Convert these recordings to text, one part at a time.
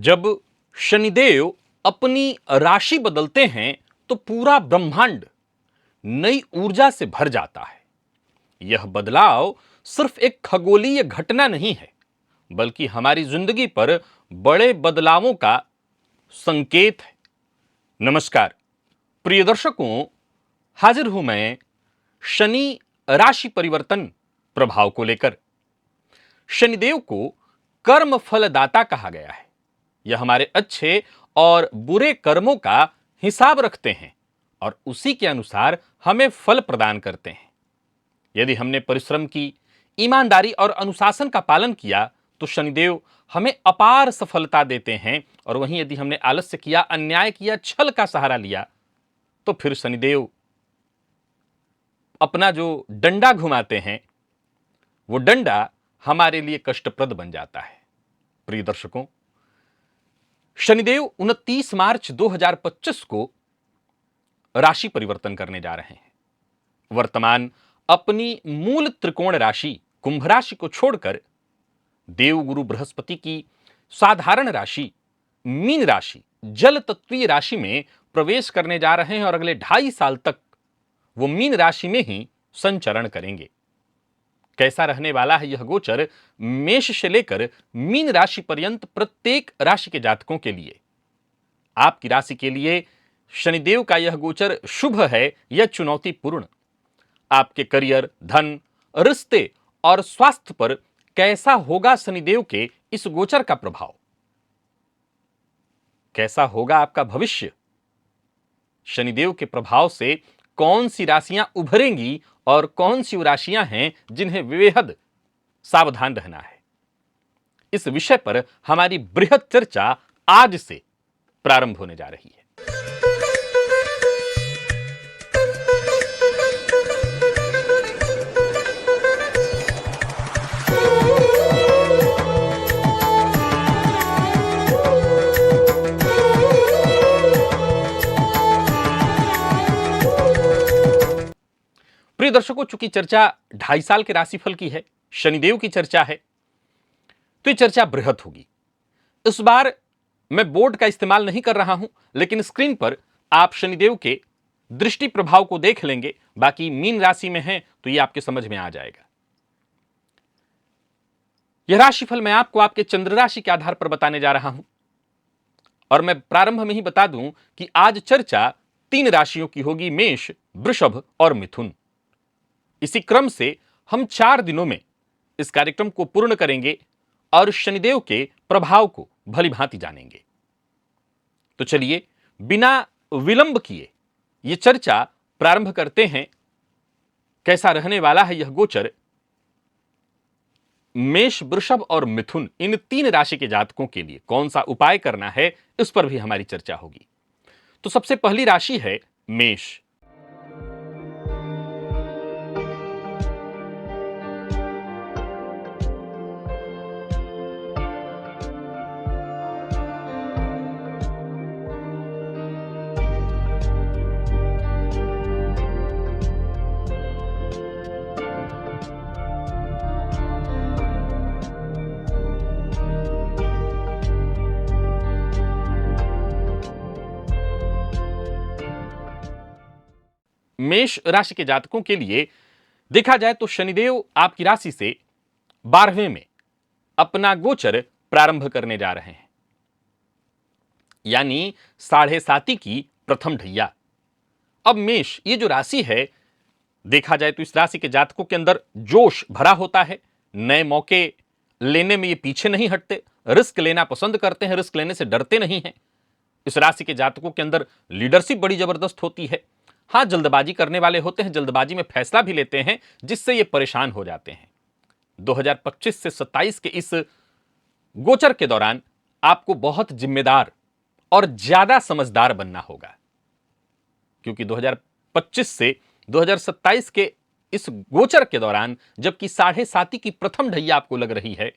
जब शनिदेव अपनी राशि बदलते हैं तो पूरा ब्रह्मांड नई ऊर्जा से भर जाता है। यह बदलाव सिर्फ एक खगोलीय घटना नहीं है, बल्कि हमारी जिंदगी पर बड़े बदलावों का संकेत है। नमस्कार प्रिय दर्शकों, हाजिर हूं मैं शनि राशि परिवर्तन प्रभाव को लेकर। शनिदेव को कर्म फलदाता कहा गया है। यह हमारे अच्छे और बुरे कर्मों का हिसाब रखते हैं और उसी के अनुसार हमें फल प्रदान करते हैं। यदि हमने परिश्रम की, ईमानदारी और अनुशासन का पालन किया तो शनिदेव हमें अपार सफलता देते हैं, और वहीं यदि हमने आलस्य किया, अन्याय किया, छल का सहारा लिया तो फिर शनिदेव अपना जो डंडा घुमाते हैं वो डंडा हमारे लिए कष्टप्रद बन जाता है। प्रिय दर्शकों, शनिदेव 29 मार्च 2025 को राशि परिवर्तन करने जा रहे हैं। वर्तमान अपनी मूल त्रिकोण राशि कुंभ राशि को छोड़कर देवगुरु बृहस्पति की साधारण राशि मीन राशि, जल तत्वीय राशि में प्रवेश करने जा रहे हैं और अगले 2.5 साल तक वो मीन राशि में ही संचरण करेंगे। कैसा रहने वाला है यह गोचर मेष से लेकर मीन राशि पर्यंत प्रत्येक राशि के जातकों के लिए? आपकी राशि के लिए शनिदेव का यह गोचर शुभ है या चुनौतीपूर्ण? आपके करियर, धन, रिश्ते और स्वास्थ्य पर कैसा होगा शनिदेव के इस गोचर का प्रभाव? कैसा होगा आपका भविष्य? शनिदेव के प्रभाव से कौन सी राशियां उभरेंगी और कौन सी राशियां हैं जिन्हें बेहद सावधान रहना है? इस विषय पर हमारी बृहद चर्चा आज से प्रारंभ होने जा रही है। प्रिय दर्शकों, चूंकि चर्चा 2.5 साल के राशिफल की है, शनिदेव की चर्चा है, तो ये चर्चा बृहद होगी। इस बार मैं बोर्ड का इस्तेमाल नहीं कर रहा हूं, लेकिन स्क्रीन पर आप शनिदेव के दृष्टि प्रभाव को देख लेंगे। बाकी मीन राशि में है तो ये आपके समझ में आ जाएगा। यह राशिफल मैं आपको आपके चंद्र राशि के आधार पर बताने जा रहा हूं, और मैं प्रारंभ में ही बता दूं कि आज चर्चा 3 राशियों की होगी, मेष, वृषभ और मिथुन। इसी क्रम से हम 4 दिनों में इस कार्यक्रम को पूर्ण करेंगे और शनिदेव के प्रभाव को भली भांति जानेंगे। तो चलिए बिना विलंब किए यह चर्चा प्रारंभ करते हैं। कैसा रहने वाला है यह गोचर मेष, वृषभ और मिथुन, इन 3 राशि के जातकों के लिए कौन सा उपाय करना है, इस पर भी हमारी चर्चा होगी। तो सबसे पहली राशि है मेष। मेष राशि के जातकों के लिए देखा जाए तो शनिदेव आपकी राशि से 12वें में अपना गोचर प्रारंभ करने जा रहे हैं, यानी 7.5 की प्रथम ढैया। अब मेष ये जो राशि है, देखा जाए तो इस राशि के जातकों के अंदर जोश भरा होता है। नए मौके लेने में ये पीछे नहीं हटते, रिस्क लेना पसंद करते हैं, रिस्क लेने से डरते नहीं हैं। इस राशि के जातकों के अंदर लीडरशिप बड़ी जबरदस्त होती है। हाँ, जल्दबाजी करने वाले होते हैं, जल्दबाजी में फैसला भी लेते हैं, जिससे ये परेशान हो जाते हैं। 2025 से 27 के इस गोचर के दौरान आपको बहुत जिम्मेदार और ज्यादा समझदार बनना होगा, क्योंकि 2025 से 2027 के इस गोचर के दौरान, जबकि 7.5 की प्रथम ढैया आपको लग रही है,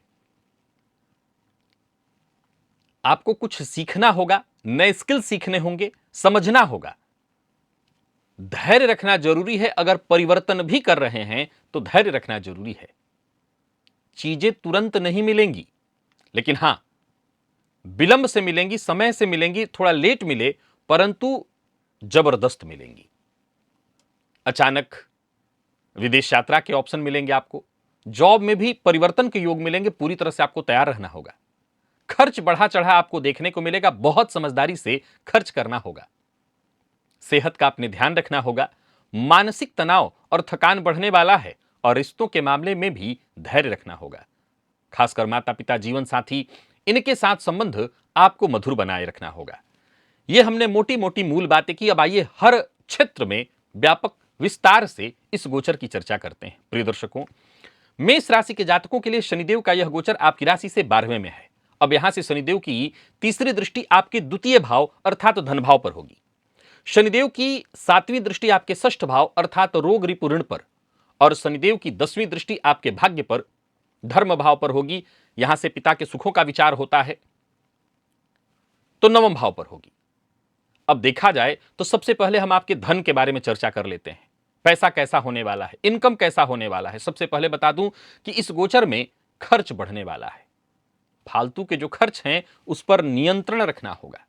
आपको कुछ सीखना होगा, नए स्किल सीखने होंगे, समझना होगा। धैर्य रखना जरूरी है। अगर परिवर्तन भी कर रहे हैं तो धैर्य रखना जरूरी है। चीजें तुरंत नहीं मिलेंगी, लेकिन हां, विलंब से मिलेंगी, समय से मिलेंगी, थोड़ा लेट मिले परंतु जबरदस्त मिलेंगी। अचानक विदेश यात्रा के ऑप्शन मिलेंगे आपको। जॉब में भी परिवर्तन के योग मिलेंगे, पूरी तरह से आपको तैयार रहना होगा। खर्च बढ़ा चढ़ा आपको देखने को मिलेगा, बहुत समझदारी से खर्च करना होगा। सेहत का अपने ध्यान रखना होगा। मानसिक तनाव और थकान बढ़ने वाला है और रिश्तों के मामले में भी धैर्य रखना होगा। खासकर माता पिता, जीवन साथी, इनके साथ संबंध आपको मधुर बनाए रखना होगा। यह हमने मोटी मोटी मूल बातें की। अब आइए हर क्षेत्र में व्यापक विस्तार से इस गोचर की चर्चा करते हैं। प्रिय दर्शकों, मेष राशि के जातकों के लिए शनिदेव का यह गोचर आपकी राशि से 12वें में है। अब यहां से शनिदेव की तीसरी दृष्टि आपके द्वितीय भाव अर्थात धन भाव पर होगी। शनिदेव की 7वीं दृष्टि आपके षष्ठ भाव अर्थात रोग रिपु ऋण पर, और शनिदेव की 10वीं दृष्टि आपके भाग्य पर धर्म भाव पर होगी। यहां से पिता के सुखों का विचार होता है तो नवम भाव पर होगी। अब देखा जाए तो सबसे पहले हम आपके धन के बारे में चर्चा कर लेते हैं। पैसा कैसा होने वाला है, इनकम कैसा होने वाला है। सबसे पहले बता दूं कि इस गोचर में खर्च बढ़ने वाला है। फालतू के जो खर्च हैं उस पर नियंत्रण रखना होगा।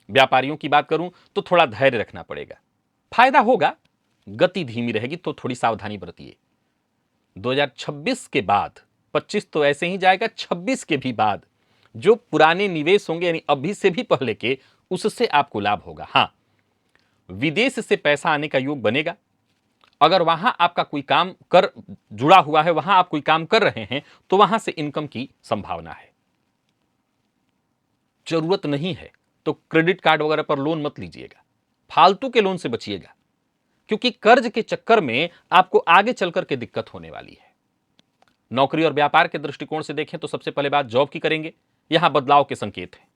व्यापारियों की बात करूं तो थोड़ा धैर्य रखना पड़ेगा। फायदा होगा, गति धीमी रहेगी तो थोड़ी सावधानी बरतिए। 2026 के बाद, 25 तो ऐसे ही जाएगा, 26 के भी बाद जो पुराने निवेश होंगे यानी अभी से भी पहले के, उससे आपको लाभ होगा। हां, विदेश से पैसा आने का योग बनेगा। अगर वहां आपका कोई काम कर जुड़ा हुआ है, वहां आप कोई काम कर रहे हैं तो वहां से इनकम की संभावना है। जरूरत नहीं है तो क्रेडिट कार्ड वगैरह पर लोन मत लीजिएगा, फालतू के लोन से बचिएगा, क्योंकि कर्ज के चक्कर में आपको आगे चलकर के दिक्कत होने वाली है। नौकरी और व्यापार के दृष्टिकोण से देखें तो सबसे पहले बात जॉब की करेंगे। यहां बदलाव के संकेत हैं,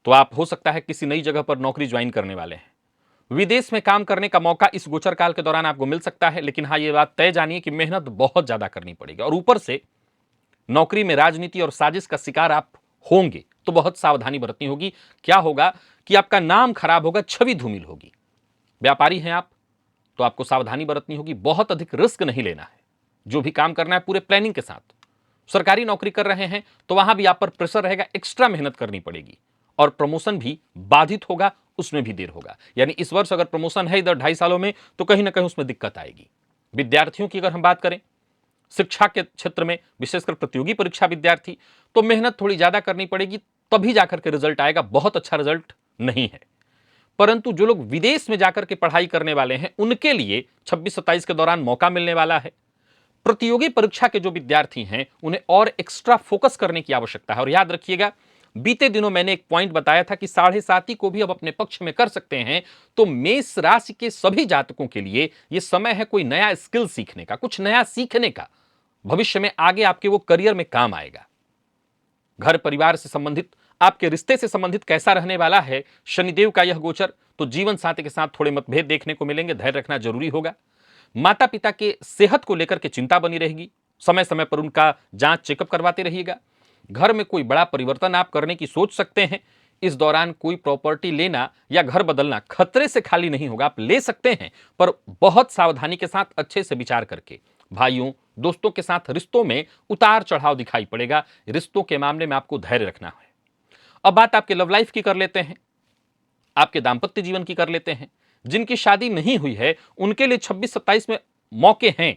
तो आप हो सकता है किसी नई जगह पर नौकरी ज्वाइन करने वाले हैं। विदेश में काम करने का मौका इस गोचर काल के दौरान आपको मिल सकता है, लेकिन हाँ, यह बात तय जानिए कि मेहनत बहुत ज्यादा करनी पड़ेगी और ऊपर से नौकरी में राजनीति और साजिश का शिकार आप होंगे तो बहुत सावधानी बरतनी होगी। क्या होगा कि आपका नाम खराब होगा, छवि धूमिल होगी। व्यापारी हैं आप तो आपको सावधानी बरतनी होगी, बहुत अधिक रिस्क नहीं लेना है। जो भी काम करना है पूरे प्लानिंग के साथ। सरकारी नौकरी कर रहे हैं तो वहां भी आप पर प्रेशर रहेगा, एक्स्ट्रा मेहनत करनी पड़ेगी और प्रमोशन भी बाधित होगा, उसमें भी देर होगा। यानी इस वर्ष अगर प्रमोशन है इधर 2.5 सालों में तो कहीं ना कहीं उसमें दिक्कत आएगी। विद्यार्थियों की अगर हम बात करें, शिक्षा के क्षेत्र में विशेषकर प्रतियोगी परीक्षा विद्यार्थी, तो मेहनत थोड़ी ज्यादा करनी पड़ेगी, तभी जाकर के रिजल्ट आएगा। बहुत अच्छा रिजल्ट नहीं है। परंतु जो लोग विदेश में जाकर के पढ़ाई करने वाले हैं उनके लिए 26-27 के दौरान मौका मिलने वाला है। प्रतियोगी परीक्षा के जो विद्यार्थी हैं उन्हें और एक्स्ट्रा फोकस करने की आवश्यकता है। और याद रखिएगा, बीते दिनों मैंने एक पॉइंट बताया था कि 7.5 को भी अब अपने पक्ष में कर सकते हैं। तो मेष राशि के सभी जातकों के लिए यह समय है कोई नया स्किल सीखने का, कुछ नया सीखने का। भविष्य में आगे आपके वो करियर में काम आएगा। घर परिवार से संबंधित, आपके रिश्ते से संबंधित कैसा रहने वाला है शनिदेव का यह गोचर, तो जीवन साथी के साथ थोड़े मतभेद देखने को मिलेंगे, धैर्य रखना जरूरी होगा। माता पिता के सेहत को लेकर के चिंता बनी रहेगी, समय समय पर उनका जांच चेकअप करवाते रहिएगा। घर में कोई बड़ा परिवर्तन आप करने की सोच सकते हैं। इस दौरान कोई प्रॉपर्टी लेना या घर बदलना खतरे से खाली नहीं होगा। आप ले सकते हैं पर बहुत सावधानी के साथ, अच्छे से विचार करके। भाइयों दोस्तों के साथ रिश्तों में उतार चढ़ाव दिखाई पड़ेगा, रिश्तों के मामले में आपको धैर्य रखना है। अब बात आपके लव लाइफ की कर लेते हैं, आपके दाम्पत्य जीवन की कर लेते हैं। जिनकी शादी नहीं हुई है उनके लिए 26-27 में मौके हैं,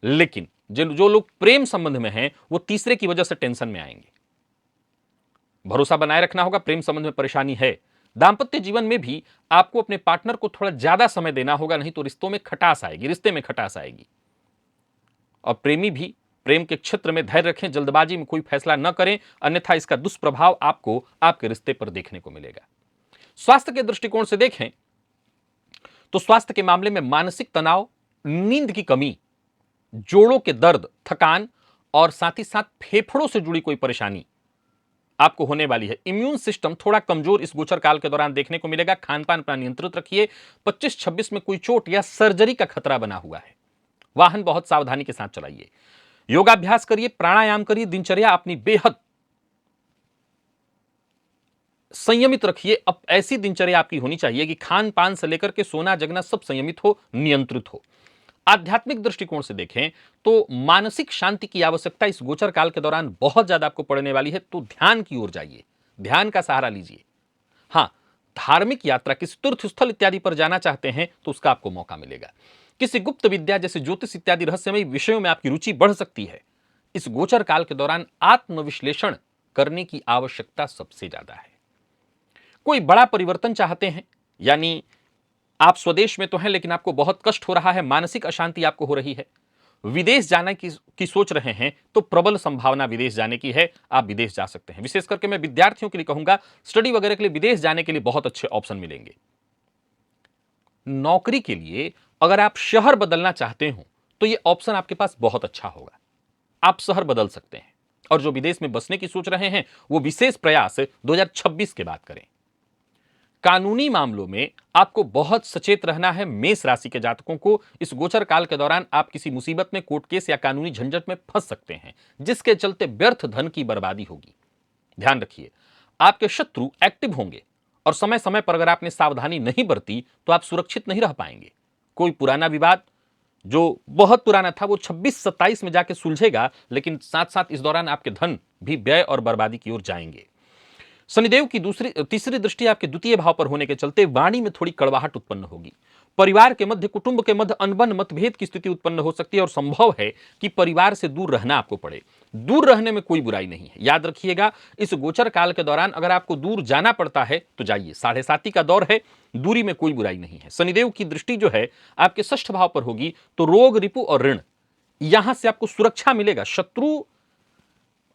लेकिन जो लोग प्रेम संबंध में हैं वो तीसरे की वजह से टेंशन में आएंगे। भरोसा बनाए रखना होगा, प्रेम संबंध में परेशानी है। दाम्पत्य जीवन में भी आपको अपने पार्टनर को थोड़ा ज्यादा समय देना होगा, नहीं तो रिश्तों में खटास आएगी, रिश्ते में खटास आएगी। और प्रेमी भी प्रेम के क्षेत्र में धैर्य रखें, जल्दबाजी में कोई फैसला न करें, अन्यथा इसका दुष्प्रभाव आपको आपके रिश्ते पर देखने को मिलेगा। स्वास्थ्य के दृष्टिकोण से देखें तो स्वास्थ्य के मामले में मानसिक तनाव, नींद की कमी, जोड़ों के दर्द, थकान और साथ ही साथ फेफड़ों से जुड़ी कोई परेशानी आपको होने वाली है। इम्यून सिस्टम थोड़ा कमजोर इस गोचर काल के दौरान देखने को मिलेगा। खान पान पर नियंत्रित रखिए। 25-26 में कोई चोट या सर्जरी का खतरा बना हुआ है। वाहन बहुत सावधानी के साथ चलाइए। योगाभ्यास करिए, प्राणायाम करिए, दिनचर्या अपनी बेहद संयमित रखिए। अब ऐसी दिनचर्या आपकी होनी चाहिए कि खान पान से लेकर के सोना जगना सब संयमित हो, नियंत्रित हो। आध्यात्मिक दृष्टिकोण से देखें तो मानसिक शांति की आवश्यकता इस गोचर काल के दौरान बहुत ज्यादा आपको पड़ने वाली है, तो ध्यान की ओर जाइए, ध्यान का सहारा लीजिए। हां, धार्मिक यात्रा, किसी तीर्थ स्थल इत्यादि पर जाना चाहते हैं तो उसका आपको मौका मिलेगा। किसी गुप्त विद्या जैसे ज्योतिष इत्यादि रहस्यमय विषयों में आपकी रुचि बढ़ सकती है। इस गोचर काल के दौरान आत्मविश्लेषण करने की आवश्यकता सबसे ज्यादा है। कोई बड़ा परिवर्तन चाहते हैं, यानी आप स्वदेश में तो हैं लेकिन आपको बहुत कष्ट हो रहा है, मानसिक अशांति आपको हो रही है, विदेश जाने की सोच रहे हैं, तो प्रबल संभावना विदेश जाने की है, आप विदेश जा सकते हैं। विशेष करके मैं विद्यार्थियों के लिए कहूंगा, स्टडी वगैरह के लिए विदेश जाने के लिए बहुत अच्छे ऑप्शन मिलेंगे। नौकरी के लिए अगर आप शहर बदलना चाहते हो तो यह ऑप्शन आपके पास बहुत अच्छा होगा, आप शहर बदल सकते हैं। और जो विदेश में बसने की सोच रहे हैं वो विशेष प्रयास 2026 के बाद करें। कानूनी मामलों में आपको बहुत सचेत रहना है। मेष राशि के जातकों को इस गोचर काल के दौरान आप किसी मुसीबत में, कोर्ट केस या कानूनी झंझट में फंस सकते हैं, जिसके चलते व्यर्थ धन की बर्बादी होगी। ध्यान रखिए, आपके शत्रु एक्टिव होंगे और समय समय पर अगर आपने सावधानी नहीं बरती तो आप सुरक्षित नहीं रह पाएंगे। कोई पुराना विवाद जो बहुत पुराना था वो 26-27 में जाके सुलझेगा, लेकिन साथ साथ इस दौरान आपके धन भी व्यय और बर्बादी की ओर जाएंगे। शनिदेव की तीसरी दृष्टि आपके द्वितीय भाव पर होने के चलते वाणी में थोड़ी कड़वाहट उत्पन्न होगी। परिवार के मध्य, कुटुंब के मध्य अनबन, मतभेद की स्थिति उत्पन्न हो सकती है और संभव है कि परिवार से दूर रहना आपको पड़े। दूर रहने में कोई बुराई नहीं है। याद रखिएगा, इस गोचर काल के दौरान अगर आपको दूर जाना पड़ता है तो जाइए, 7.5 का दौर है, दूरी में कोई बुराई नहीं है। शनिदेव की दृष्टि जो है आपके षष्ठ भाव पर होगी तो रोग, रिपु और ऋण, यहां से आपको सुरक्षा मिलेगा।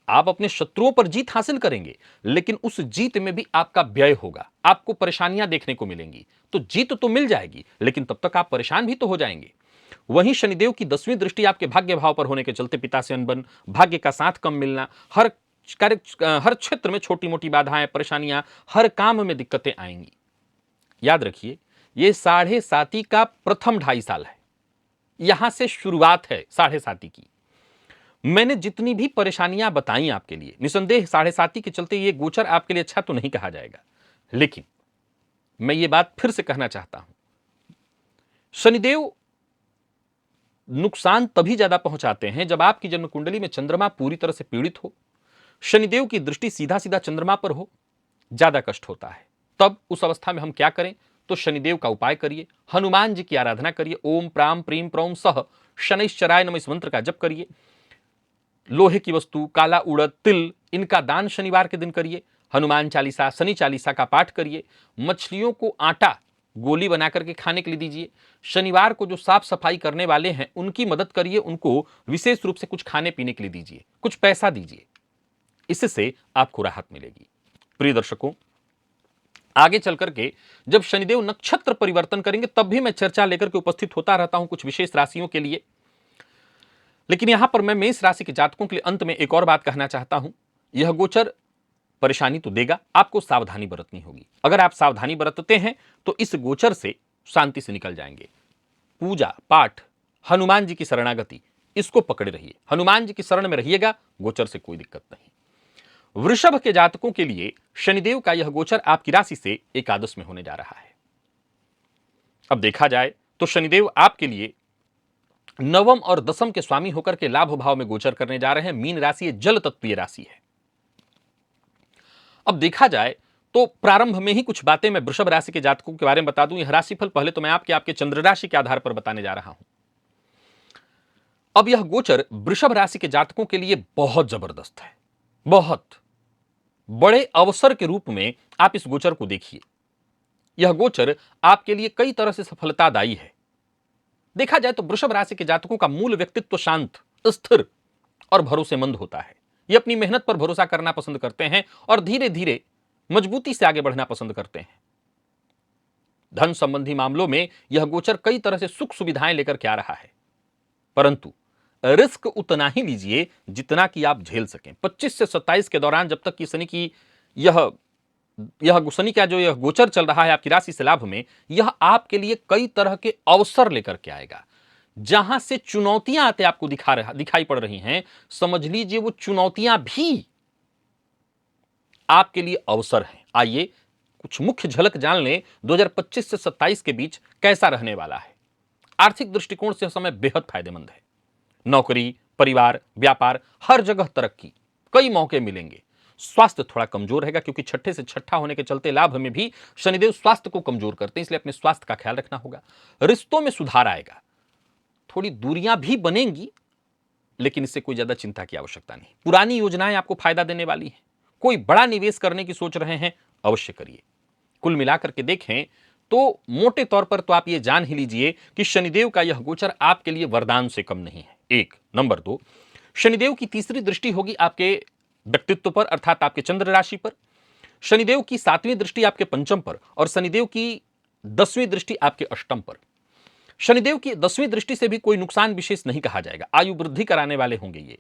आप अपने शत्रुओं पर जीत हासिल करेंगे, लेकिन उस जीत में भी आपका व्यय होगा, आपको परेशानियां देखने को मिलेंगी। तो जीत तो मिल जाएगी, लेकिन तब तक आप परेशान भी तो हो जाएंगे। वहीं शनिदेव की 10वीं दृष्टि आपके भाग्य भाव पर होने के चलते पिता से अनबन, भाग्य का साथ कम मिलना, हर क्षेत्र में छोटी मोटी बाधाएं, परेशानियां, हर काम में दिक्कतें आएंगी। याद रखिए, यह 7.5 का प्रथम 2.5 साल है, यहां से शुरुआत है 7.5 की। मैंने जितनी भी परेशानियां बताई आपके लिए, निसंदेह 7.5 के चलते ये गोचर आपके लिए अच्छा तो नहीं कहा जाएगा, लेकिन मैं ये बात फिर से कहना चाहता हूं, शनिदेव नुकसान तभी ज्यादा पहुंचाते हैं जब आपकी जन्म कुंडली में चंद्रमा पूरी तरह से पीड़ित हो, शनिदेव की दृष्टि सीधा सीधा चंद्रमा पर हो, ज्यादा कष्ट होता है। तब उस अवस्था में हम क्या करें? तो शनिदेव का उपाय करिए, हनुमान जी की आराधना करिए, ओम प्राम प्रीम प्रौम सह शनैश्चराय नमः इस मंत्र का जप करिए। लोहे की वस्तु, काला उड़द, तिल, इनका दान शनिवार के दिन करिए। हनुमान चालीसा, शनि चालीसा का पाठ करिए। मछलियों को आटा गोली बना करके खाने के लिए दीजिए। शनिवार को जो साफ सफाई करने वाले हैं उनकी मदद करिए, उनको विशेष रूप से कुछ खाने पीने के लिए दीजिए, कुछ पैसा दीजिए, इससे आपको राहत मिलेगी। प्रिय दर्शकों, आगे चल करके जब शनिदेव नक्षत्र परिवर्तन करेंगे तब भी मैं चर्चा लेकर के उपस्थित होता रहता हूं कुछ विशेष राशियों के लिए, लेकिन यहां पर मैं मेष राशि के जातकों के लिए अंत में एक और बात कहना चाहता हूं। यह गोचर परेशानी तो देगा, आपको सावधानी बरतनी होगी। अगर आप सावधानी बरतते हैं तो इस गोचर से शांति से निकल जाएंगे। पूजा पाठ, हनुमान जी की शरणागति, इसको पकड़े रहिए, हनुमान जी की शरण में रहिएगा, गोचर से कोई दिक्कत नहीं। वृषभ के जातकों के लिए शनिदेव का यह गोचर आपकी राशि से एकादश में होने जा रहा है। अब देखा जाए तो शनिदेव आपके लिए नवम और दसम के स्वामी होकर के लाभ भाव में गोचर करने जा रहे हैं। मीन राशि जल तत्वीय राशि है। अब देखा जाए तो प्रारंभ में ही कुछ बातें मैं वृषभ राशि के जातकों के बारे में बता दूं। यह राशिफल पहले तो मैं आपके चंद्र राशि के आधार पर बताने जा रहा हूं। अब यह गोचर वृषभ राशि के जातकों के लिए बहुत जबरदस्त है, बहुत बड़े अवसर के रूप में आप इस गोचर को देखिए। यह गोचर आपके लिए कई तरह से सफलतादायी है। देखा जाए तो वृषभ राशि के जातकों का मूल व्यक्तित्व शांत, स्थिर और भरोसेमंद होता है। ये अपनी मेहनत पर भरोसा करना पसंद करते हैं और धीरे धीरे मजबूती से आगे बढ़ना पसंद करते हैं। धन संबंधी मामलों में यह गोचर कई तरह से सुख सुविधाएं लेकर के आ रहा है, परंतु रिस्क उतना ही लीजिए जितना कि आप झेल सकें। 25 से 27 के दौरान जब तक कि शनि की शनि का जो यह गोचर चल रहा है आपकी राशि से लाभ में, यह आपके लिए कई तरह के अवसर लेकर के आएगा। जहां से चुनौतियां आते आपको दिखाई पड़ रही हैं, समझ लीजिए वो चुनौतियां भी आपके लिए अवसर हैं। आइए कुछ मुख्य झलक जान लें 2025 से 27 के बीच कैसा रहने वाला है। आर्थिक दृष्टिकोण से यह समय बेहद फायदेमंद है। नौकरी, परिवार, व्यापार, हर जगह तरक्की, कई मौके मिलेंगे। स्वास्थ्य थोड़ा कमजोर रहेगा क्योंकि छठे से छठा होने के चलते लाभ में भी शनिदेव स्वास्थ्य को कमजोर करते हैं, इसलिए अपने स्वास्थ्य का ख्याल रखना होगा। रिश्तों में सुधार आएगा, थोड़ी दूरियां भी बनेंगी, लेकिन इससे कोई ज्यादा चिंता की आवश्यकता नहीं। पुरानी योजनाएं आपको फायदा देने वाली हैं। कोई बड़ा निवेश करने की सोच रहे हैं, अवश्य करिए। कुल मिलाकर के देखें तो मोटे तौर पर तो आप ये जान ही लीजिए कि शनिदेव का यह गोचर आपके लिए वरदान से कम नहीं है। एक नंबर दो, शनिदेव की तीसरी दृष्टि होगी आपके व्यक्तित्व पर, अर्थात आपके चंद्र राशि पर। शनिदेव की 7वीं दृष्टि आपके पंचम पर और शनिदेव की 10वीं दृष्टि आपके अष्टम पर। शनिदेव की 10वीं दृष्टि से भी कोई नुकसान विशेष नहीं कहा जाएगा, आयु वृद्धि कराने वाले होंगे ये।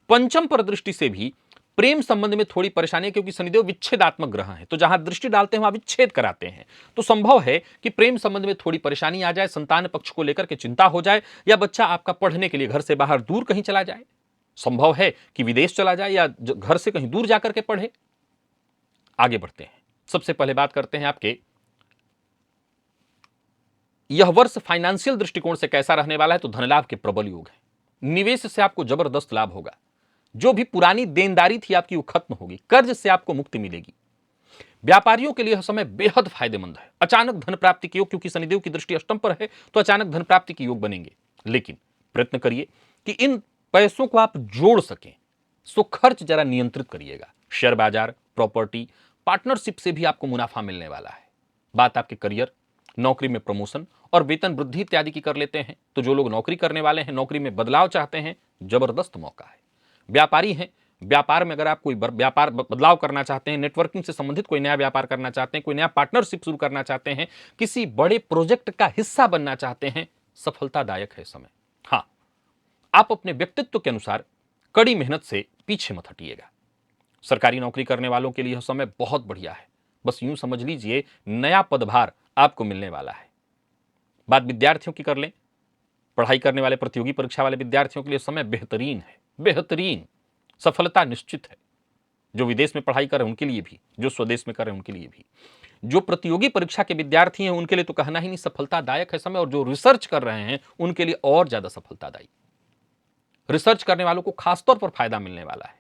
पंचम पर दृष्टि से भी प्रेम संबंध में थोड़ी परेशानी है, क्योंकि शनिदेव विच्छेदात्मक ग्रह है, तो जहां दृष्टि डालते हैं वहां विच्छेद कराते हैं। तो संभव है कि प्रेम संबंध में थोड़ी परेशानी आ जाए, संतान पक्ष को लेकर के चिंता हो जाए, या बच्चा आपका पढ़ने के लिए घर से बाहर दूर कहीं चला जाए। संभव है कि विदेश चला जाए या घर से कहीं दूर जाकर के पढ़े। आगे बढ़ते हैं। सबसे पहले बात करते हैं आपके यह वर्ष फाइनेंशियल दृष्टिकोण से कैसा रहने वाला है। तो धन लाभ के प्रबल योग है। निवेश से आपको जबरदस्त लाभ होगा। जो भी पुरानी देनदारी थी आपकी वो खत्म होगी। कर्ज से आपको मुक्ति मिलेगी। व्यापारियों के लिए यह समय बेहद फायदेमंद है। अचानक धन प्राप्ति के योग, क्योंकि शनिदेव की दृष्टि अष्टम पर है तो अचानक धन प्राप्ति के योग बनेंगे। लेकिन प्रयत्न करिए कि इन पैसों को आप जोड़ सकें, सो खर्च जरा नियंत्रित करिएगा। शेयर बाजार, प्रॉपर्टी, पार्टनरशिप से भी आपको मुनाफा मिलने वाला है। बात आपके करियर, नौकरी में प्रमोशन और वेतन वृद्धि इत्यादि की कर लेते हैं तो जो लोग नौकरी करने वाले हैं, नौकरी में बदलाव चाहते हैं, जबरदस्त मौका है। व्यापारी हैं, व्यापार में अगर आप कोई व्यापार बदलाव करना चाहते हैं, नेटवर्किंग से संबंधित कोई नया व्यापार करना चाहते हैं, कोई नया पार्टनरशिप शुरू करना चाहते हैं, किसी बड़े प्रोजेक्ट का हिस्सा बनना चाहते हैं, सफलतादायक है समय। हाँ, आप अपने व्यक्तित्व के अनुसार कड़ी मेहनत से पीछे मत हटिएगा। सरकारी नौकरी करने वालों के लिए यह समय बहुत बढ़िया है। बस यूं समझ लीजिए नया पदभार आपको मिलने वाला है। बात विद्यार्थियों की कर लें, पढ़ाई करने वाले प्रतियोगी परीक्षा वाले विद्यार्थियों के लिए समय बेहतरीन है। बेहतरीन, सफलता निश्चित है। जो विदेश में पढ़ाई कर रहे हैं उनके लिए भी, जो स्वदेश में कर रहे हैं उनके लिए भी, जो प्रतियोगी परीक्षा के विद्यार्थी हैं उनके लिए तो कहना ही नहीं, सफलतादायक है समय। और जो रिसर्च कर रहे हैं उनके लिए और ज्यादा सफलतादायी। रिसर्च करने वालों को खासतौर पर फायदा मिलने वाला है।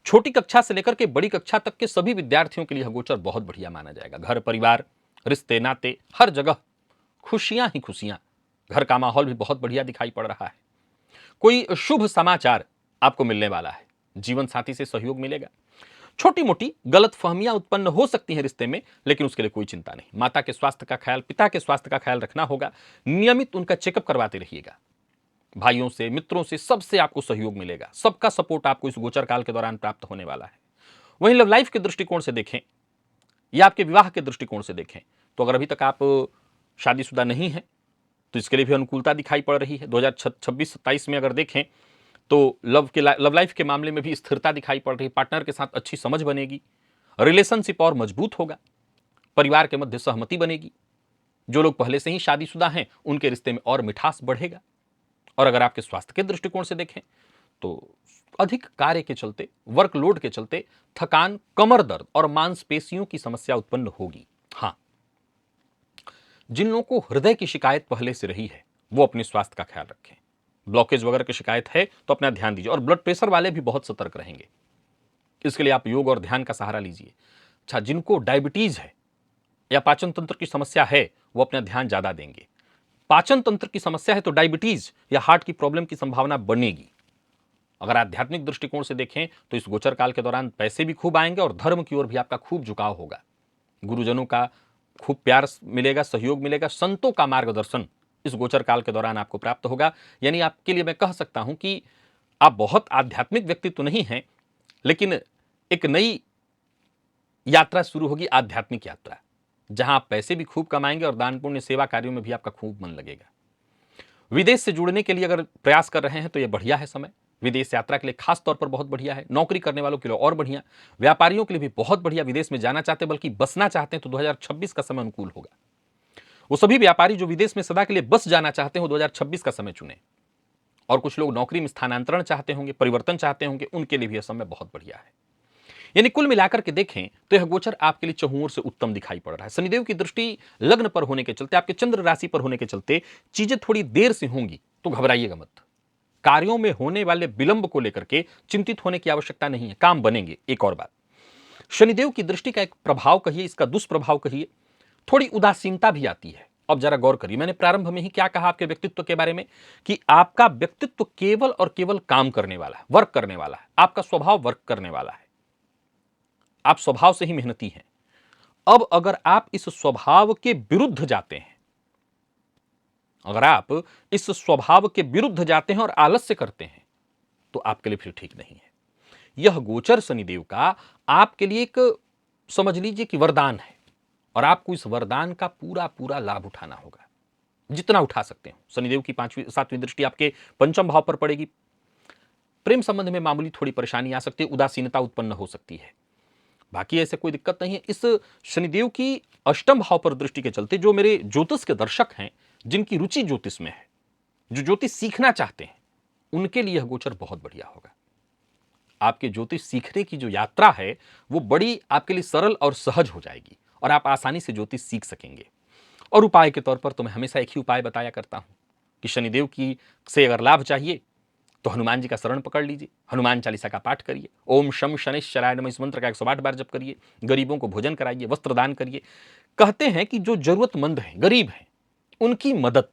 छोटी कक्षा से लेकर के बड़ी कक्षा तक के सभी विद्यार्थियों के लिए गोचर बहुत बढ़िया माना जाएगा। घर परिवार, रिश्ते नाते, हर जगह खुशियां ही खुशियां। घर का माहौल भी बहुत बढ़िया दिखाई पड़ रहा है। कोई शुभ समाचार आपको मिलने वाला है। जीवन साथी से सहयोग मिलेगा। छोटी मोटी गलत फहमियां उत्पन्न हो सकती हैं रिश्ते में, लेकिन उसके लिए कोई चिंता नहीं। माता के स्वास्थ्य का ख्याल, पिता के स्वास्थ्य का ख्याल रखना होगा। नियमित उनका चेकअप करवाते रहिएगा। भाइयों से, मित्रों से, सबसे आपको सहयोग मिलेगा। सबका सपोर्ट आपको इस गोचर काल के दौरान प्राप्त होने वाला है। वहीं लव लाइफ के दृष्टिकोण से देखें या आपके विवाह के दृष्टिकोण से देखें तो अगर अभी तक आप शादीशुदा नहीं हैं तो इसके लिए भी अनुकूलता दिखाई पड़ रही है। 2026-27 में अगर देखें तो लव लाइफ के मामले में भी स्थिरता दिखाई पड़ रही है। पार्टनर के साथ अच्छी समझ बनेगी। रिलेशनशिप और मजबूत होगा। परिवार के मध्य सहमति बनेगी। जो लोग पहले से ही शादीशुदा हैं उनके रिश्ते में और मिठास बढ़ेगा। और अगर आपके स्वास्थ्य के दृष्टिकोण से देखें तो अधिक कार्य के चलते, वर्कलोड के चलते थकान, कमर दर्द और मांसपेशियों की समस्या उत्पन्न होगी। हाँ, जिन लोगों को हृदय की शिकायत पहले से रही है वो अपने स्वास्थ्य का ख्याल रखें। ब्लॉकेज वगैरह की शिकायत है तो अपना ध्यान दीजिए। और ब्लड प्रेशर वाले भी बहुत सतर्क रहेंगे। इसके लिए आप योग और ध्यान का सहारा लीजिए। अच्छा, जिनको डायबिटीज है या पाचन तंत्र की समस्या है वो अपना ध्यान ज्यादा देंगे। पाचन तंत्र की समस्या है तो डायबिटीज या हार्ट की प्रॉब्लम की संभावना बनेगी। अगर आध्यात्मिक दृष्टिकोण से देखें तो इस गोचर काल के दौरान पैसे भी खूब आएंगे और धर्म की ओर भी आपका खूब झुकाव होगा। गुरुजनों का खूब प्यार मिलेगा, सहयोग मिलेगा। संतों का मार्गदर्शन इस गोचर काल के दौरान आपको प्राप्त होगा। यानी आपके लिए मैं कह सकता हूं कि आप बहुत आध्यात्मिक व्यक्ति तो नहीं हैं, लेकिन एक नई यात्रा शुरू होगी, आध्यात्मिक यात्रा, जहां आप पैसे भी खूब कमाएंगे और दान पुण्य सेवा कार्यों में भी आपका खूब मन लगेगा। विदेश से जुड़ने के लिए अगर प्रयास कर रहे हैं तो यह बढ़िया है समय। विदेश यात्रा के लिए खास तौर पर बहुत बढ़िया है। नौकरी करने वालों के लिए और बढ़िया। व्यापारियों के लिए भी बहुत बढ़िया। विदेश में जाना चाहते हैं बल्कि बसना चाहते हैं तो 2026 का समय अनुकूल होगा। वो सभी व्यापारी जो विदेश में सदा के लिए बस जाना चाहते हैं वो 2026 का समय चुने। और कुछ लोग नौकरी में स्थानांतरण चाहते होंगे, परिवर्तन चाहते होंगे, उनके लिए भी यह समय बहुत बढ़िया है। यानी कुल मिलाकर के देखें तो यह गोचर आपके लिए चहुओं से उत्तम दिखाई पड़ रहा है। शनिदेव की दृष्टि लग्न पर होने के चलते, आपके चंद्र राशि पर होने के चलते चीजें थोड़ी देर से होंगी, तो घबराइएगा मत। कार्यों में होने वाले विलंब को लेकर के चिंतित होने की आवश्यकता नहीं है, काम बनेंगे। एक और बात, शनिदेव की दृष्टि का एक प्रभाव कहिए, इसका दुष्प्रभाव कहिए, थोड़ी उदासीनता भी आती है। अब जरा गौर करिए, मैंने प्रारंभ में ही क्या कहा आपके व्यक्तित्व के बारे में कि आपका व्यक्तित्व केवल और केवल काम करने वाला है, वर्क करने वाला है। आपका स्वभाव वर्क करने वाला है, आप स्वभाव से ही मेहनती हैं। अब अगर आप इस स्वभाव के विरुद्ध जाते हैं, अगर आप इस स्वभाव के विरुद्ध जाते हैं और आलस्य करते हैं, तो आपके लिए फिर ठीक नहीं है। यह गोचर शनिदेव का आपके लिए एक, समझ लीजिए कि वरदान है, और आपको इस वरदान का पूरा पूरा लाभ उठाना होगा, जितना उठा सकते हो। शनिदेव की 5वीं 7वीं दृष्टि आपके पंचम भाव पर पड़ेगी। प्रेम संबंध में मामूली थोड़ी परेशानी आ सकती है, उदासीनता उत्पन्न हो सकती है, बाकी ऐसे कोई दिक्कत नहीं है। इस शनिदेव की अष्टम भाव पर दृष्टि के चलते जो मेरे ज्योतिष के दर्शक हैं, जिनकी रुचि ज्योतिष में है, जो ज्योतिष सीखना चाहते हैं, उनके लिए यह गोचर बहुत बढ़िया होगा। आपके ज्योतिष सीखने की जो यात्रा है वो बड़ी आपके लिए सरल और सहज हो जाएगी, और आप आसानी से ज्योतिष सीख सकेंगे। और उपाय के तौर पर तो मैं हमेशा एक ही उपाय बताया करता हूं कि शनिदेव की से अगर लाभ चाहिए तो हनुमान जी का शरण पकड़ लीजिए, हनुमान चालीसा का पाठ करिए, ओम शम शनैश्चराय नमः इस मंत्र का 108 बार जप करिए, गरीबों को भोजन कराइए, वस्त्र दान करिए। कहते हैं कि जो जरूरतमंद हैं, गरीब हैं, उनकी मदद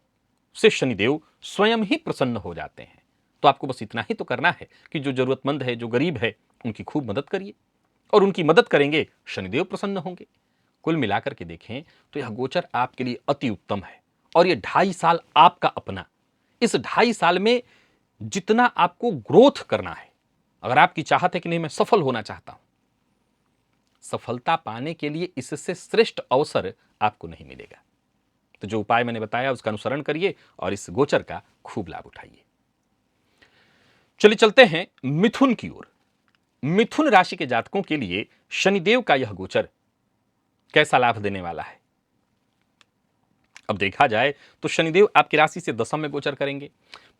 से शनिदेव स्वयं ही प्रसन्न हो जाते हैं। तो आपको बस इतना ही तो करना है कि जो जरूरतमंद है, जो गरीब है, उनकी खूब मदद करिए, और उनकी मदद करेंगे शनिदेव प्रसन्न होंगे। कुल मिलाकर के देखें तो यह गोचर आपके लिए अति उत्तम है, और यह 2.5 साल आपका अपना। इस 2.5 साल में जितना आपको ग्रोथ करना है, अगर आपकी चाहत है कि नहीं मैं सफल होना चाहता हूं, सफलता पाने के लिए इससे श्रेष्ठ अवसर आपको नहीं मिलेगा। तो जो उपाय मैंने बताया उसका अनुसरण करिए और इस गोचर का खूब लाभ उठाइए। चलिए चलते हैं मिथुन की ओर। मिथुन राशि के जातकों के लिए शनिदेव का यह गोचर कैसा लाभ देने वाला है। अब देखा जाए तो शनिदेव आपकी राशि से दशम में गोचर करेंगे।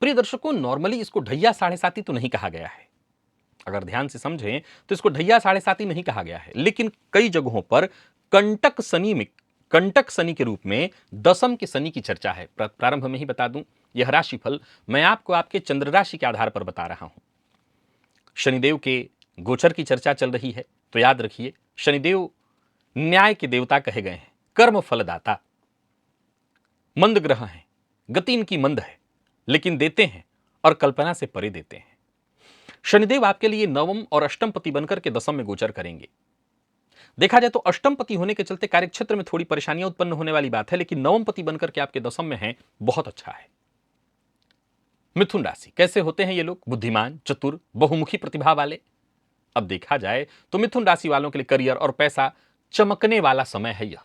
प्रिय दर्शकों, नॉर्मली इसको ढैया साढ़े साती तो नहीं कहा गया है, अगर ध्यान से समझें तो इसको ढैया साढ़े साती नहीं कहा गया है, लेकिन कई जगहों पर कंटक शनि के रूप में दशम के शनि की चर्चा है। प्रारंभ में ही बता दूं, यह राशिफल मैं आपको आपके चंद्र राशि के आधार पर बता रहा हूं। शनिदेव के गोचर की चर्चा चल रही है तो याद रखिए, शनिदेव न्याय के देवता कहे गए हैं, कर्म फलदाता, मंद ग्रह हैं, गति इनकी मंद है, लेकिन देते हैं और कल्पना से परे देते हैं। शनिदेव आपके लिए नवम और अष्टम पति बनकर के दशम में गोचर करेंगे। देखा जाए तो अष्टम पति होने के चलते कार्यक्षेत्र में थोड़ी परेशानियां उत्पन्न होने वाली बात है, लेकिन नवम पति बनकर के आपके दशम में है, बहुत अच्छा है। मिथुन राशि कैसे होते हैं ये लोग? बुद्धिमान, चतुर, बहुमुखी प्रतिभा वाले। अब देखा जाए तो मिथुन राशि वालों के लिए करियर और पैसा चमकने वाला समय है। यह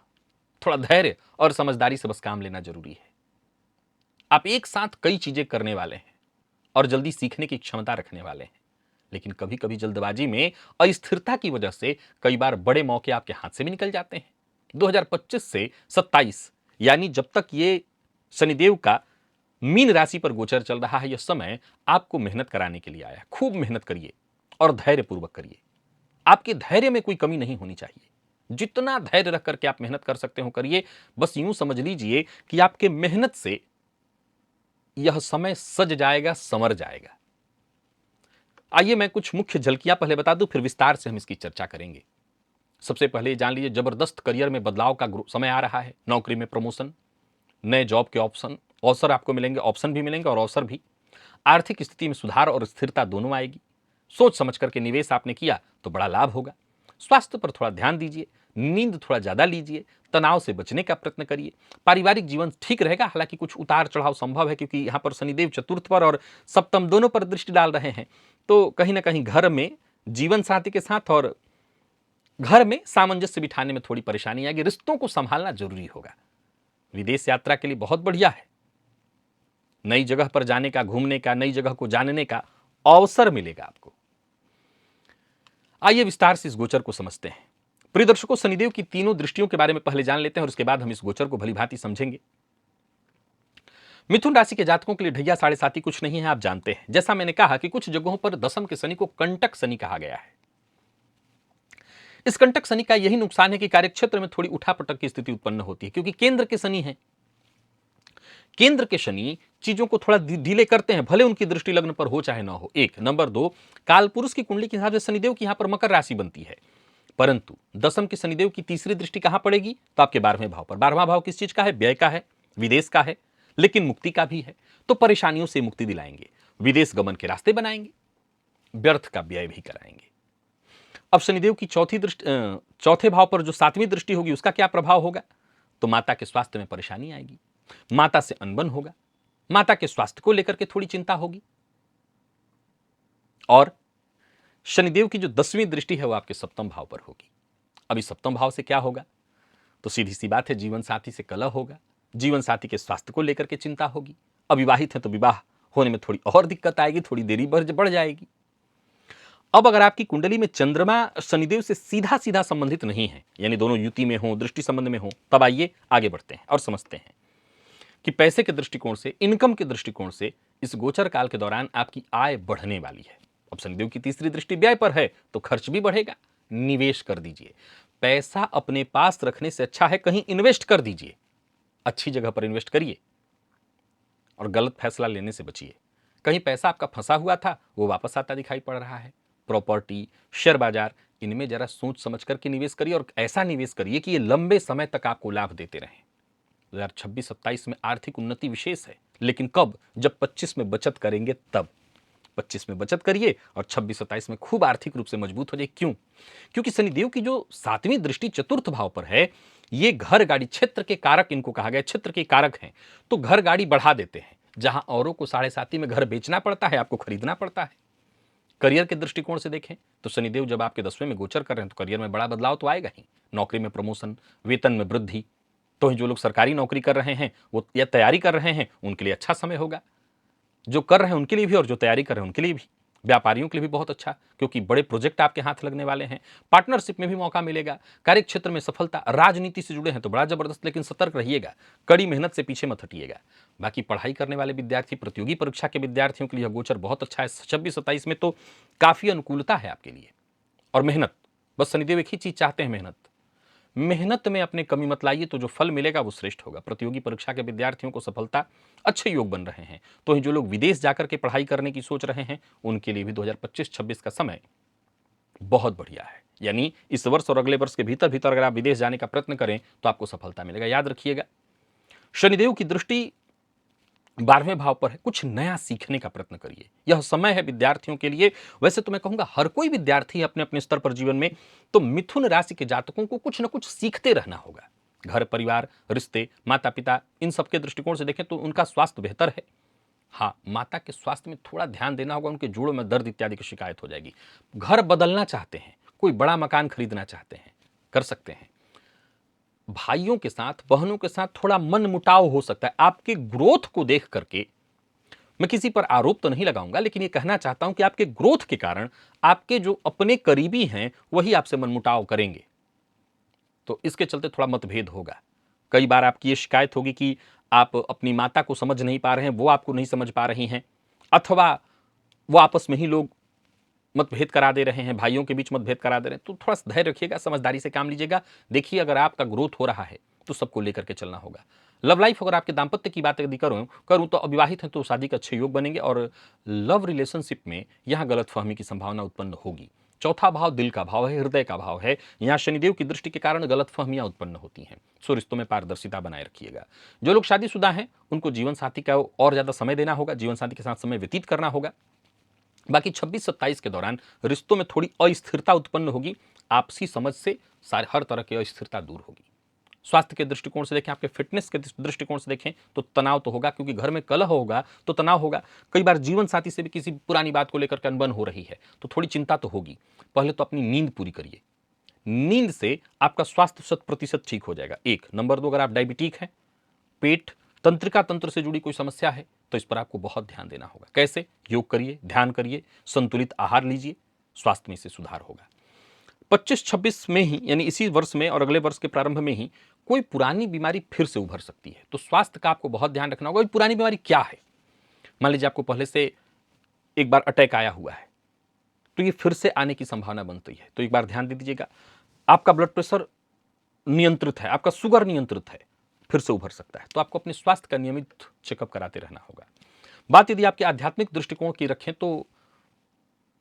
थोड़ा धैर्य और समझदारी से बस काम लेना जरूरी है। आप एक साथ कई चीजें करने वाले हैं और जल्दी सीखने की क्षमता रखने वाले हैं, लेकिन कभी कभी जल्दबाजी में अस्थिरता की वजह से कई बार बड़े मौके आपके हाथ से भी निकल जाते हैं। 2025 से 27, यानी जब तक ये शनिदेव का मीन राशि पर गोचर चल रहा है, यह समय आपको मेहनत कराने के लिए आया है। खूब मेहनत करिए और धैर्यपूर्वक करिए। आपके धैर्य में कोई कमी नहीं होनी चाहिए। जितना धैर्य रख करके आप मेहनत कर सकते हो करिए। बस यूं समझ लीजिए कि आपके मेहनत से यह समय सज जाएगा, संवर जाएगा। आइए मैं कुछ मुख्य झलकियां पहले बता दूं, फिर विस्तार से हम इसकी चर्चा करेंगे। सबसे पहले जान लीजिए, जबरदस्त करियर में बदलाव का समय आ रहा है। नौकरी में प्रमोशन, नए जॉब के अवसर आपको मिलेंगे, ऑप्शन भी मिलेंगे और अवसर भी। आर्थिक स्थिति में सुधार और स्थिरता दोनों आएगी। सोच समझ करके निवेश आपने किया तो बड़ा लाभ होगा। स्वास्थ्य पर थोड़ा ध्यान दीजिए, नींद थोड़ा ज्यादा लीजिए, तनाव से बचने का प्रयत्न करिए। पारिवारिक जीवन ठीक रहेगा, हालांकि कुछ उतार चढ़ाव संभव है, क्योंकि यहां पर शनिदेव चतुर्थ पर और सप्तम दोनों पर दृष्टि डाल रहे हैं। तो कहीं ना कहीं घर में जीवन साथी के साथ और घर में सामंजस्य बिठाने में थोड़ी परेशानी आएगी। रिश्तों को संभालना जरूरी होगा। विदेश यात्रा के लिए बहुत बढ़िया है। नई जगह पर जाने का, घूमने का, नई जगह को जानने का अवसर मिलेगा आपको। आइए विस्तार से इस गोचर को समझते हैं। प्रिय दर्शकों, शनिदेव की तीनों दृष्टियों के बारे में पहले जान लेते हैं और उसके बाद हम इस गोचर को भलीभांति समझेंगे। मिथुन राशि के जातकों के लिए ढैया साढ़े साती कुछ नहीं है, आप जानते हैं। जैसा मैंने कहा कि कुछ जगहों पर दशम के शनि को कंटक शनि कहा गया है। इस कंटक शनि का यही नुकसान है कि कार्यक्षेत्र में थोड़ी उठापटक की स्थिति उत्पन्न होती है, क्योंकि केंद्र के शनि है। केंद्र के शनि चीजों को थोड़ा डीले करते हैं, भले उनकी दृष्टि लग्न पर हो चाहे ना हो। एक नंबर दो, कालपुरुष की कुंडली के हिसाब से शनिदेव की यहां पर मकर राशि बनती है, परंतु दशम के शनिदेव की तीसरी दृष्टि कहां पड़ेगी? तो आपके 12वें भाव पर। 12वां भाव किस चीज का है? व्यय का है, विदेश का है, लेकिन मुक्ति का भी है। तो परेशानियों से मुक्ति दिलाएंगे, विदेश गमन के रास्ते बनाएंगे, व्यर्थ का व्यय भी कराएंगे। अब शनिदेव की चौथे भाव पर जो 7वीं दृष्टि होगी उसका क्या प्रभाव होगा? तो माता के स्वास्थ्य में परेशानी आएगी, माता से अनबन होगा, माता के स्वास्थ्य को लेकर के थोड़ी चिंता होगी। और शनिदेव की जो 10वीं दृष्टि है वो आपके 7वें भाव पर होगी। अभी 7वें भाव से क्या होगा? तो सीधी सी बात है, जीवन साथी से कलह होगा, जीवन साथी के स्वास्थ्य को लेकर के चिंता होगी। अविवाहित है तो विवाह होने में थोड़ी और दिक्कत आएगी, थोड़ी देरी बढ़ जाएगी। अब अगर आपकी कुंडली में चंद्रमा शनिदेव से सीधा सीधा संबंधित नहीं है, यानी दोनों युति में हो, दृष्टि संबंध में हो, तब आइए आगे बढ़ते हैं और समझते हैं कि पैसे के दृष्टिकोण से, इनकम के दृष्टिकोण से इस गोचर काल के दौरान आपकी आय बढ़ने वाली है। अब शनिदेव की तीसरी दृष्टि व्यय पर है तो खर्च भी बढ़ेगा। निवेश कर दीजिए, पैसा अपने पास रखने से अच्छा है कहीं इन्वेस्ट कर दीजिए, अच्छी जगह पर इन्वेस्ट करिए और गलत फैसला लेने से बचिए। कहीं पैसा आपका फंसा हुआ था वो वापस आता दिखाई पड़ रहा है। प्रॉपर्टी, शेयर बाजार, इनमें जरा सोच समझ करके निवेश करिए और ऐसा निवेश करिए कि ये लंबे समय तक आपको लाभ देते रहें। 2026-27 में आर्थिक उन्नति विशेष है, लेकिन कब? जब 25 में बचत करेंगे तब। 25 में बचत करिए और 26-27 में खूब आर्थिक रूप से मजबूत हो जाए। क्यों? क्योंकि शनिदेव की जो 7वीं दृष्टि चतुर्थ भाव पर है, ये घर गाड़ी, क्षेत्र के कारक इनको कहा गया, क्षेत्र के कारक हैं, तो घर गाड़ी बढ़ा देते हैं। जहां औरों को 7.5 में घर बेचना पड़ता है, आपको खरीदना पड़ता है। करियर के दृष्टिकोण से देखें तो शनिदेव जब आपके 10वें में गोचर कर रहे हैं तो करियर में बड़ा बदलाव तो आएगा ही। नौकरी में प्रमोशन, वेतन में वृद्धि। तो जो लोग सरकारी नौकरी कर रहे हैं वो या तैयारी कर रहे हैं उनके लिए अच्छा समय होगा, जो कर रहे हैं उनके लिए भी और जो तैयारी कर रहे हैं उनके लिए भी। व्यापारियों के लिए भी बहुत अच्छा, क्योंकि बड़े प्रोजेक्ट आपके हाथ लगने वाले हैं। पार्टनरशिप में भी मौका मिलेगा, कार्य क्षेत्र में सफलता। राजनीति से जुड़े हैं तो बड़ा जबरदस्त, लेकिन सतर्क रहिएगा, कड़ी मेहनत से पीछे मत हटिएगा। बाकी पढ़ाई करने वाले विद्यार्थी, प्रतियोगी परीक्षा के विद्यार्थियों के लिए गोचर बहुत अच्छा है। 26-27 में तो काफी अनुकूलता है आपके लिए। और मेहनत, बस शनिदेव एक ही चीज चाहते हैं, मेहनत। मेहनत में अपने कमी मत लाइए, तो जो फल मिलेगा वो श्रेष्ठ होगा। प्रतियोगी परीक्षा के विद्यार्थियों को सफलता, अच्छे योग बन रहे हैं। तो जो लोग विदेश जाकर के पढ़ाई करने की सोच रहे हैं उनके लिए भी 2025-26 का समय बहुत बढ़िया है। यानी इस वर्ष और अगले वर्ष के भीतर भीतर अगर आप विदेश जाने का प्रयत्न करें तो आपको सफलता मिलेगा। याद रखिएगा, शनिदेव की दृष्टि 12वें भाव पर है, कुछ नया सीखने का प्रयत्न करिए। यह समय है विद्यार्थियों के लिए। वैसे तो मैं कहूंगा हर कोई विद्यार्थी अपने अपने स्तर पर जीवन में, तो मिथुन राशि के जातकों को कुछ न कुछ सीखते रहना होगा। घर परिवार, रिश्ते, माता पिता, इन सबके दृष्टिकोण से देखें तो उनका स्वास्थ्य बेहतर है। हाँ, माता के स्वास्थ्य में थोड़ा ध्यान देना होगा, उनके जोड़ों में दर्द इत्यादि की शिकायत हो जाएगी। घर बदलना चाहते हैं, कोई बड़ा मकान खरीदना चाहते हैं, कर सकते हैं। भाइयों के साथ, बहनों के साथ थोड़ा मन मुटाव हो सकता है। आपके ग्रोथ को देख करके, मैं किसी पर आरोप तो नहीं लगाऊंगा, लेकिन ये कहना चाहता हूं कि आपके ग्रोथ के कारण आपके जो अपने करीबी हैं वही आपसे मनमुटाव करेंगे, तो इसके चलते थोड़ा मतभेद होगा। कई बार आपकी ये शिकायत होगी कि आप अपनी माता को समझ नहीं पा रहे हैं, वो आपको नहीं समझ पा रही हैं, अथवा वो आपस में ही लोग मतभेद करा दे रहे हैं, भाइयों के बीच मतभेद करा दे रहे हैं। तो थोड़ा धैर्य रखिएगा, समझदारी से काम लीजिएगा। देखिए, अगर आपका ग्रोथ हो रहा है तो सबको लेकर के चलना होगा। लव लाइफ, अगर आपके दाम्पत्य की बात यदि करूं तो अविवाहित हैं तो शादी के अच्छे योग बनेंगे, और लव रिलेशनशिप में यहां गलतफहमी की संभावना उत्पन्न होगी। चौथा भाव दिल का भाव है, हृदय का भाव है। यहां शनिदेव की दृष्टि के कारण गलतफहमियां उत्पन्न होती हैं। सो रिश्तों में पारदर्शिता बनाए रखिएगा। जो लोग शादीशुदा हैं उनको जीवन साथी का और ज्यादा समय देना होगा, जीवन साथी के साथ समय व्यतीत करना होगा। बाकी 26-27 के दौरान रिश्तों में थोड़ी अस्थिरता उत्पन्न होगी, आपसी समझ से हर तरह की अस्थिरता दूर होगी। स्वास्थ्य के दृष्टिकोण से देखें, आपके फिटनेस के दृष्टिकोण से देखें तो तनाव तो होगा, क्योंकि घर में कलह होगा तो तनाव होगा। कई बार जीवन साथी से भी किसी पुरानी बात को लेकर के अनबन हो रही है तो थोड़ी चिंता तो होगी। पहले तो अपनी नींद पूरी करिए, नींद से आपका स्वास्थ्य 100% ठीक हो जाएगा। एक नंबर 2, अगर आप डायबिटिक हैं, पेट तंत्रिका तंत्र से जुड़ी कोई समस्या है तो इस पर आपको बहुत ध्यान देना होगा। कैसे? योग करिए, ध्यान करिए, संतुलित आहार लीजिए, स्वास्थ्य में इससे सुधार होगा। 25-26 में ही, यानी इसी वर्ष में और अगले वर्ष के प्रारंभ में ही कोई पुरानी बीमारी फिर से उभर सकती है, तो स्वास्थ्य का आपको बहुत ध्यान रखना होगा। पुरानी बीमारी क्या है? मान लीजिए आपको पहले से एक बार अटैक आया हुआ है तो ये फिर से आने की संभावना बनती है, तो एक बार ध्यान दे दीजिएगा। आपका ब्लड प्रेशर नियंत्रित है, आपका शुगर नियंत्रित है, फिर से उभर सकता है। तो आपको अपने स्वास्थ्य का नियमित चेकअप कराते रहना होगा। बात यदि आपके आध्यात्मिक दृष्टिकोण की रखें तो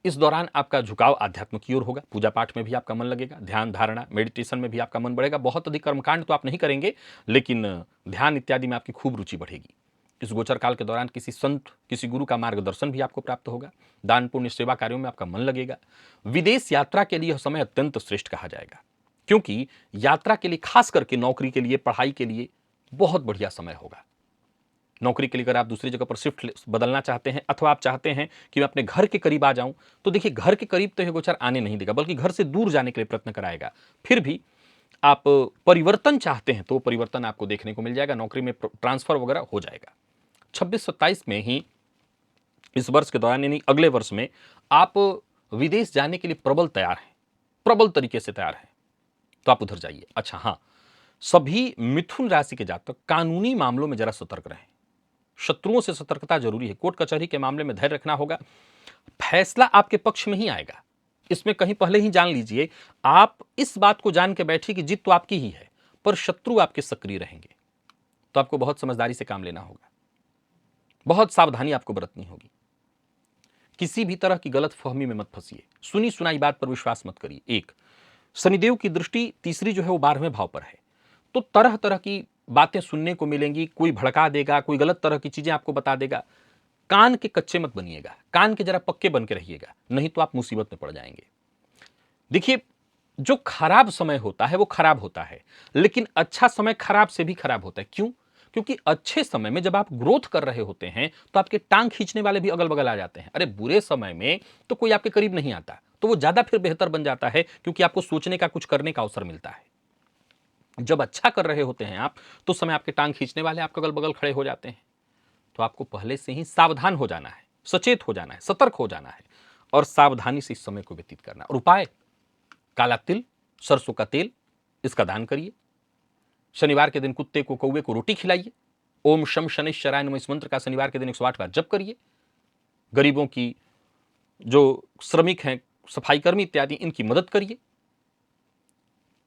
इस दौरान आपका झुकाव आध्यात्म की ओर होगा। पूजा पाठ में भी आपका मन लगेगा, ध्यान धारणा मेडिटेशन में भी आपका मन बढ़ेगा। बहुत अधिक कर्मकांड तो आप नहीं करेंगे, लेकिन ध्यान इत्यादि में आपकी खूब रुचि बढ़ेगी। इस गोचर काल के दौरान किसी संत, किसी गुरु का मार्गदर्शन भी आपको प्राप्त होगा। दान पुण्य सेवा कार्यों में आपका मन लगेगा। विदेश यात्रा के लिए यह समय अत्यंत श्रेष्ठ कहा जाएगा, क्योंकि यात्रा के लिए, खास करके नौकरी के लिए, पढ़ाई के लिए बहुत बढ़िया समय होगा। नौकरी के लिए अगर आप दूसरी जगह पर शिफ्ट बदलना चाहते हैं, अथवा आप चाहते हैं कि मैं अपने घर के करीब आ जाऊं, तो देखिए घर के करीब तो यह गोचर आने नहीं देगा, बल्कि घर से दूर जाने के लिए प्रयत्न कराएगा। फिर भी आप परिवर्तन चाहते हैं तो परिवर्तन आपको देखने को मिल जाएगा, नौकरी में ट्रांसफर वगैरह हो जाएगा। 26-27 में ही इस वर्ष के दौरान, यानी अगले वर्ष में, आप विदेश जाने के लिए प्रबल तैयार हैं, प्रबल तरीके से तैयार हैं, तो आप उधर जाइए। अच्छा हाँ, सभी मिथुन राशि के जातक कानूनी मामलों में जरा सतर्क रहें। शत्रुओं से सतर्कता जरूरी है। कोर्ट कचहरी के मामले में धैर्य रखना होगा। फैसला आपके पक्ष में ही आएगा, इसमें कहीं पहले ही जान लीजिए। आप इस बात को जान के बैठिए कि जीत तो आपकी ही है, पर शत्रु आपके सक्रिय रहेंगे। तो आपको बहुत समझदारी से काम लेना होगा, बहुत सावधानी आपको बरतनी होगी। किसी भी तरह की गलत फहमी में मत फंसिए, सुनी सुनाई बात पर विश्वास मत करिए। एक, शनिदेव की दृष्टि तीसरी जो है वो 12वें भाव पर है, तो तरह तरह की बातें सुनने को मिलेंगी। कोई भड़का देगा, कोई गलत तरह की चीजें आपको बता देगा। कान के कच्चे मत बनिएगा, कान के जरा पक्के बन के रहिएगा, नहीं तो आप मुसीबत में पड़ जाएंगे। देखिए, जो खराब समय होता है वो खराब होता है, लेकिन अच्छा समय खराब से भी खराब होता है। क्यों? क्योंकि अच्छे समय में जब आप ग्रोथ कर रहे होते हैं तो आपके टांग खींचने वाले भी अगल बगल आ जाते हैं। अरे बुरे समय में तो कोई आपके करीब नहीं आता, तो वो ज्यादा फिर बेहतर बन जाता है, क्योंकि आपको सोचने का, कुछ करने का अवसर मिलता है। जब अच्छा कर रहे होते हैं आप, तो समय आपके टांग खींचने वाले आपके अगल बगल खड़े हो जाते हैं। तो आपको पहले से ही सावधान हो जाना है, सचेत हो जाना है, सतर्क हो जाना है, और सावधानी से इस समय को व्यतीत करना। और उपाय, काला तिल, सरसों का तेल, इसका दान करिए। शनिवार के दिन कुत्ते को, कौवे को रोटी खिलाइए। ओम शम शनिश्चराय नमः इस मंत्र का शनिवार के दिन 108 बार जप करिए। गरीबों की, जो श्रमिक हैं, सफाई कर्मी इत्यादि, इनकी मदद करिए।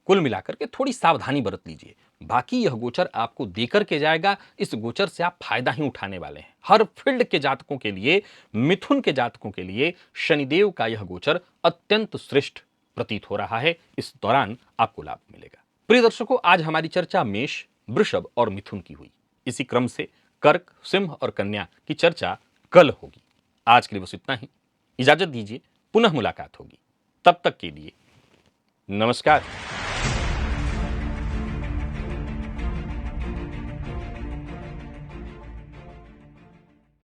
कुल मिलाकर के थोड़ी सावधानी बरत लीजिए। बाकी यह गोचर आपको देकर के जाएगा। इस गोचर से आप फायदा ही उठाने वाले हैं। हर फील्ड के जातकों के लिए, मिथुन के जातकों के लिए शनिदेव का यह गोचर अत्यंत श्रेष्ठ प्रतीत हो रहा है। इस दौरान आपको लाभ मिलेगा। प्रिय दर्शकों, आज हमारी चर्चा मेष, वृषभ और मिथुन की हुई। इसी क्रम से कर्क, सिंह और कन्या की चर्चा कल होगी। आज के लिए बस इतना ही। इजाजत दीजिए, पुनः मुलाकात होगी। तब तक के लिए नमस्कार।